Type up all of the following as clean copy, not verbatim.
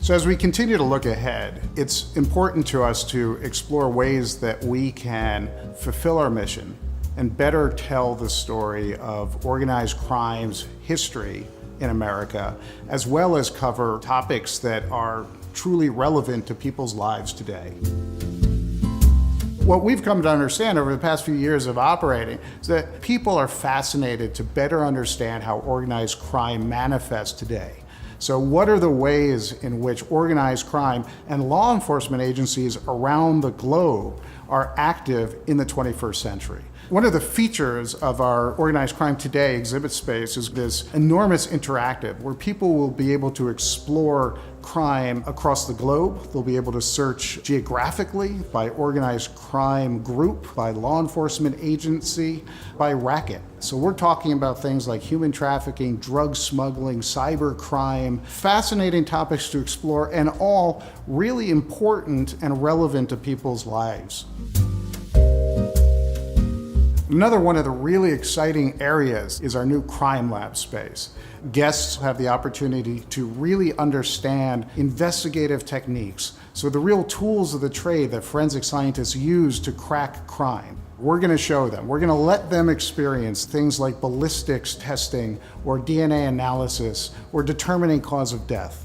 So as we continue to look ahead, it's important to us to explore ways that we can fulfill our mission and better tell the story of organized crime's history in America, as well as cover topics that are truly relevant to people's lives today. What we've come to understand over the past few years of operating is that people are fascinated to better understand how organized crime manifests today. So what are the ways in which organized crime and law enforcement agencies around the globe are active in the 21st century? One of the features of our Organized Crime Today exhibit space is this enormous interactive where people will be able to explore crime across the globe. They'll be able to search geographically by organized crime group, by law enforcement agency, by racket. So we're talking about things like human trafficking, drug smuggling, cyber crime, fascinating topics to explore, and all really important and relevant to people's lives. Another one of the really exciting areas is our new crime lab space. Guests have the opportunity to really understand investigative techniques, so the real tools of the trade that forensic scientists use to crack crime. We're going to show them. We're going to let them experience things like ballistics testing or DNA analysis or determining cause of death.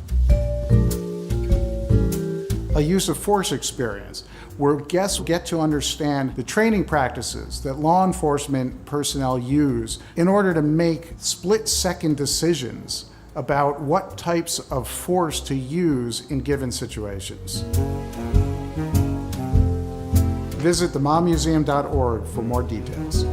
A use of force experience, where guests get to understand the training practices that law enforcement personnel use in order to make split-second decisions about what types of force to use in given situations. Visit themommuseum.org for more details.